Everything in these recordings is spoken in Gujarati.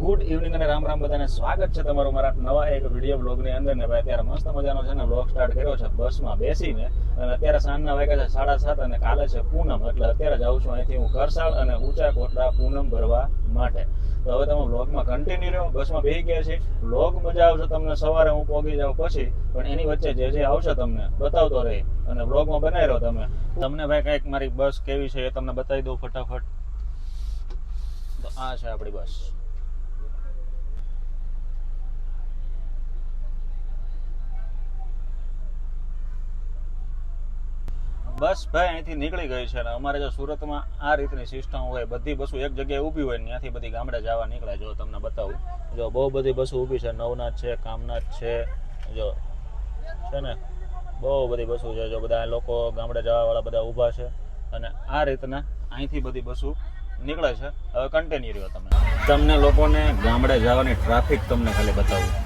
ગુડ ઇવનિંગ અને રામ રામ બધાને સ્વાગત છે તમારું મારા નવા એક વિડીયો બ્લોગની અંદર ને ભાઈ અત્યારે મસ્ત મજાનો છે ને બ્લોગ સ્ટાર્ટ કર્યો છે બસમાં બેસીને અને અત્યારે સાંજના વાગ્યા છે 7:30 અને કાલે છે પૂનમ એટલે અત્યારે જાઉં છું અહીંથી હું કરસાળ અને ઊંચા કોટડા પૂનમ ભરવા માટે તો હવે તમે બ્લોગમાં કન્ટિન્યુ રહ્યો બસમાં બેસી ગયા છે બ્લોગ મજા આવશે તમને સવારે હું પહોંચી જાઉં પછી પણ એની વચ્ચે જે આવશે તમને બતાવતો રહી અને બ્લોગમાં બનાવી રહ્યો તમને ભાઈ કંઈક મારી બસ કેવી છે એ તમને બતાવી દઉં ફટાફટ તો આ છે આપણી બસ બસ ભાઈ અહીંથી નીકળી ગઈ છે અને અમારે જો સુરતમાં આ રીતની સિસ્ટમ હોય બધી બસો એક જગ્યાએ ઊભી હોય ને ત્યાંથી બધી ગામડે જવા નીકળે જો તમને બતાવું જો બહુ બધી બસો ઊભી છે નવનાથ છે કામનાથ છે જો છે ને બહુ બધી બસો છે જો બધા લોકો ગામડે જવાવાળા બધા ઊભા છે અને આ રીતના અહીંથી બધી બસો નીકળે છે હવે કન્ટિન્યુ રહ્યો તમને લોકોને ગામડે જવાની ટ્રાફિક તમને ખાલી બતાવું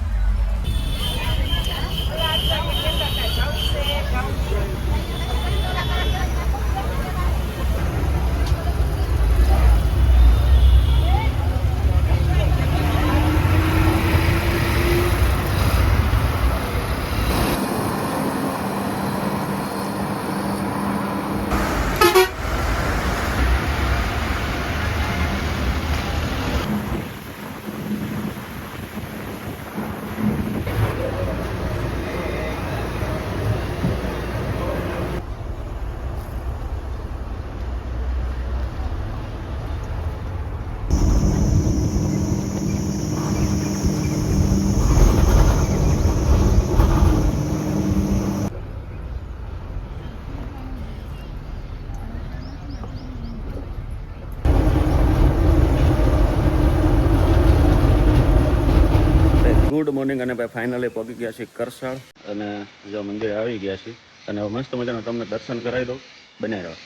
ગુડ મોર્નિંગ અને ભાઈ ફાઇનલી પહોંચી ગયા છીએ કરસાળ અને જો મંદિરે આવી ગયા છીએ અને મસ્ત મજાના તમને દર્શન કરાવી દઉં બનાવી રહ્યો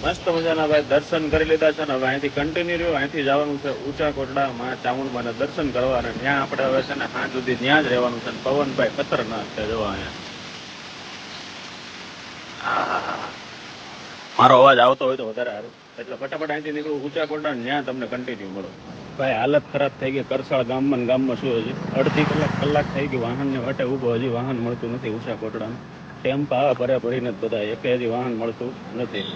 મસ્ત મજાના ભાઈ દર્શન કરી લીધા છે ને હવે અહીંથી કન્ટિન્યુ રહ્યું અહીંથી જવાનું છે ઊંચા કોટડા માં ચામુંડમાના દર્શન કરવા અને ત્યાં આપણે હવે છે ને સાંજ સુધી ત્યાં જ રહેવાનું છે પવનભાઈ ખતરનાક છે જો અહીંયા મારો અવાજ આવતો હોય તો વધારે સારું એટલે ફટાફટ અહીંથી નીકળું ઊંચા કોટડા ત્યાં તમને કન્ટિન્યુ મળો ભાઈ હાલત ખરાબ થઈ ગઈ કરસાળ ગામમાં શું હજી અડધી કલાક થઈ ગઈ વાહનને વાટે ઊભો હજી વાહન મળતું નથી ઊંચા કોટડાનું ટેમ્પા ભરીને જ બધા એક હજી વાહન મળતું નથી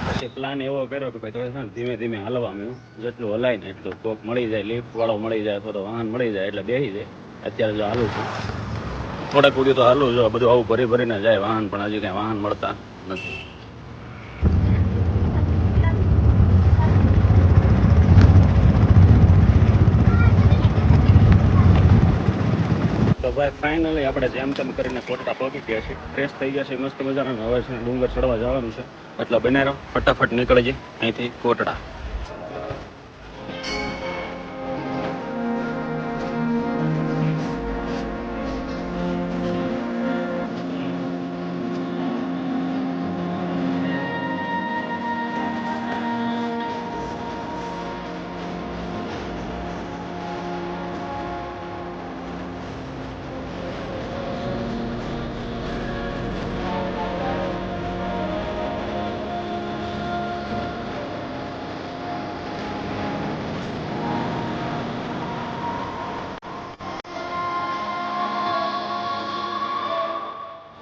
પછી પ્લાન એવો કર્યો કે ભાઈ થોડે ધીમે ધીમે હલવાનું જેટલું હલાય ને એટલું કોક મળી જાય લિફ્ટ વાળો મળી જાય અથવા તો વાહન મળી જાય એટલે બેસી જાય અત્યારે જો હાલું છું થોડાક સુધી તો હાલું જો બધું આવું ભરીને જાય વાહન પણ હજી કાંઈ વાહન મળતા નથી તો ભાઈ ફાઇનલી આપણે જેમ તેમ કરીને કોટડા પહોંચી ગયા છીએ ફ્રેશ થઈ ગયા છે મસ્ત મજાના હવે છે ડુંગર ચડવા જવાનું છે એટલે બનારો ફટાફટ નીકળી જાય અહીંથી કોટડા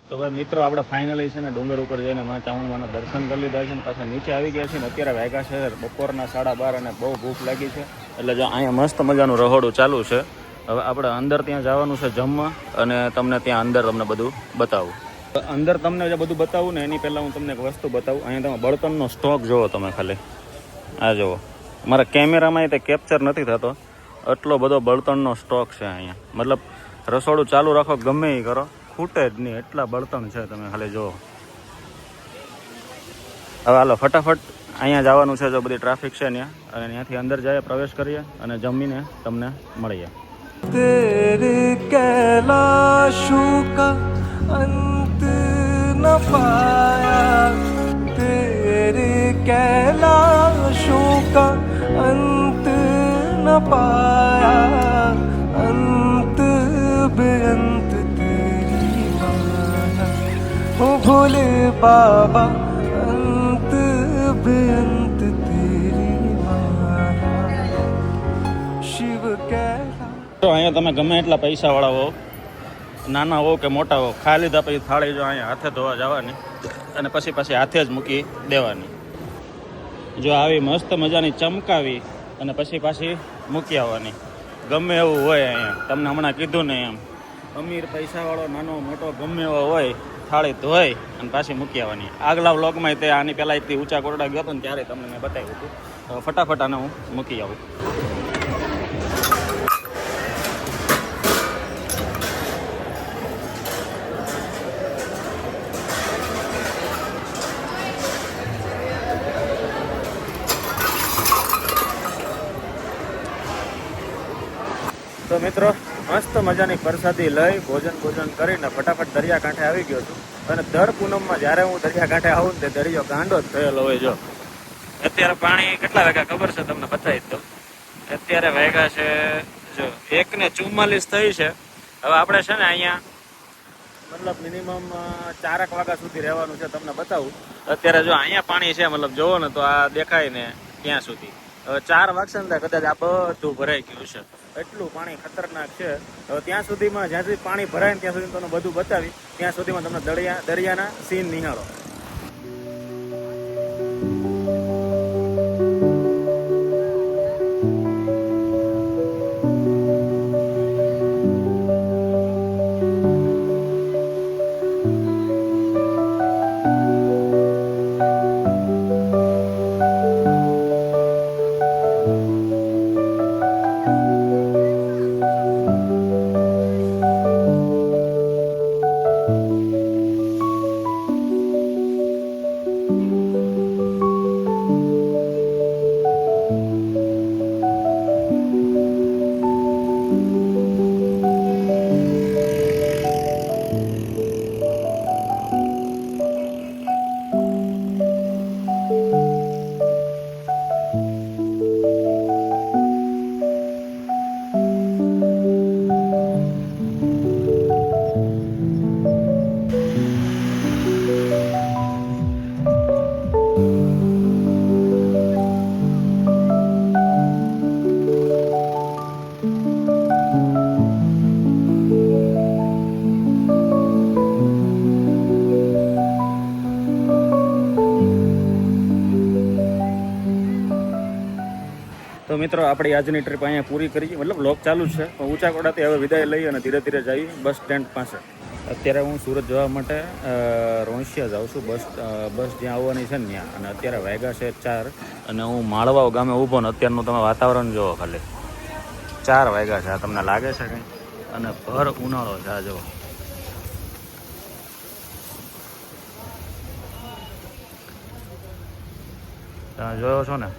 તો ભાઈ મિત્રો આપણે ફાઇનલી છે ને ડુંગર ઉપર જઈને માં ચામુંડમાના દર્શન કરી લીધા છે ને પાછા નીચે આવી ગયા છે ને અત્યારે વાગ્યા છે બપોરના 12:30 અને બહુ ભૂખ લાગી છે એટલે જો અહીંયા મસ્ત મજાનું રહોડું ચાલુ છે હવે આપણે અંદર ત્યાં જવાનું છે જમવા અને તમને ત્યાં અંદર તમને બધું બતાવું અંદર તમને જે બધું બતાવું ને એની પહેલાં હું તમને એક વસ્તુ બતાવું. અહીંયા તમે બળતણનો સ્ટોક જોવો તમે ખાલી. આ જુઓ, મારા કેમેરામાં તે કેપ્ચર નથી થતો, એટલો બધો બળતણનો સ્ટોક છે અહીંયા. મતલબ રસોડું ચાલુ રાખો ગમે એ કરો, ખૂટે જ નહીં, એટલા બળતણ છે. તમે ખાલી જુઓ. હવે હાલો ફટાફટ અહીંયા જવાનું છે. જો બધી ટ્રાફિક છે ત્યાં, અને ત્યાંથી અંદર જઈએ, પ્રવેશ કરીએ અને જમીને તમને મળીએ. तेरे कैलाशों का अंत न पाया, तेरे कैलाशों का अंत न पाया, अंत बेअंत तेरी माया, हो भोले बाबा अंत बेअंत तेरी माया, शिव कैलाश. તો અહીંયા તમે ગમે એટલા પૈસાવાળા હો, નાના હો કે મોટા હો, ખા લીધા પછી થાળી જો અહીંયા હાથે ધોવા જવાની અને પછી હાથે જ મૂકી દેવાની. જો આવી મસ્ત મજાની ચમકાવી અને પછી મૂકી આવવાની. ગમે એવું હોય અહીંયા, તમને હમણાં કીધું ને એમ, અમીર પૈસાવાળો નાનો મોટો ગમે એવો હોય, થાળી ધોઈ અને પાછી મૂકી આવવાની. આગલા વ્લોગમાં તે આની પહેલાં એકથી ઊંચા કોરડા ગયો હતો ને ત્યારે તમને મેં બતાવ્યું હતું. તો ફટાફટ આને હું મૂકી આવું. તો મિત્રો મસ્ત મજાની પ્રસાદી લઈ ભોજન કરીને ફટાફટ દરિયાકાંઠે આવી ગયો છું. અને દર પૂનમમાં જ્યારે હું દરિયાકાંઠે આવું ને તે દરિયો ગાંડો જ થયેલો હોય. જો અત્યારે પાણી કેટલા વાગ્યા ખબર છે તમને બતાવી દઉં. અત્યારે વાગ્યા છે જો 1:44 થઈ છે. હવે આપણે છે ને અહીંયા મતલબ મિનિમમ 4 વાગ્યા સુધી રહેવાનું છે. તમને બતાવું અત્યારે જો અહીંયા પાણી છે, મતલબ જોવો ને તો આ દેખાય ને ત્યાં સુધી. હવે 4 વાગશે ને કદાચ આ બધું ભરાઈ ગયું છે. એટલું પાણી ખતરનાક છે. હવે ત્યાં સુધીમાં જ્યાં સુધી પાણી ભરાય ને ત્યાં સુધી તમને બધું બતાવી. ત્યાં સુધીમાં તમને દરિયાના સીન નિહાળો. તો મિત્રો આપણી આજની ટ્રીપ અહીંયા પૂરી કરી. મતલબ વ્લોગ ચાલુ છે પણ ઊંચા કોડાથી હવે વિદાય લઈ અને ધીરે ધીરે જઈ બસ સ્ટેન્ડ પાસે. અત્યારે હું સુરત જવા માટે રોણસિયા જાઉં છું. બસ જ્યાં આવવાની છે ને ત્યાં. અને અત્યારે વાગ્યા છે 4 અને હું માળવાવ ગામે ઊભો ને અત્યારનું તમે વાતાવરણ જુઓ ખાલી. 4 વાગ્યા છે. આ તમને લાગે છે કંઈ? અને ભર ઉનાળો છે. આ જુઓ તમે જોયો છો ને,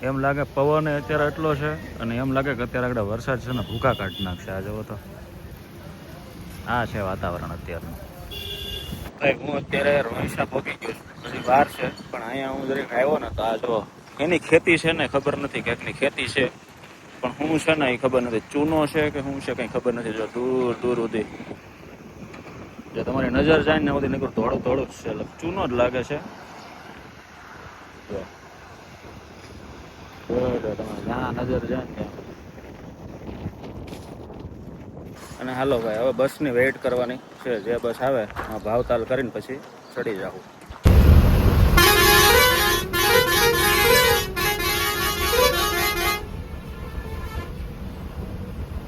એમ લાગે પવન અત્યારે એટલો છે અને એમ લાગે કે અત્યારે આગળ વરસાદ છે ને ભૂકા કાઢી નાખશે. આ જુઓ તો આ છે વાતાવરણ અત્યારનું. ભાઈ હું અત્યારે રોહિસા પહોંચી ગયો છું. પછી બહાર છે પણ અહીંયા હું જરીક આવ્યો ને તો આ જો એની ખેતી છે ને ખબર નથી કેટલી ખેતી છે પણ શું છે ને એ ખબર નથી. ચૂનો છે કે શું છે કંઈ ખબર નથી. જો દૂર દૂર સુધી જો તમારી નજર જાય ને બધી નીકળું થોડું થોડું જ છે. ચૂનો જ લાગે છે. તમારે જ્યાં નજર જાય ને અને હાલો ભાઈ હવે બસની વેઇટ કરવાની છે. જે બસ આવે ભાવતાલ કરીને પછી ચડી જાઉં.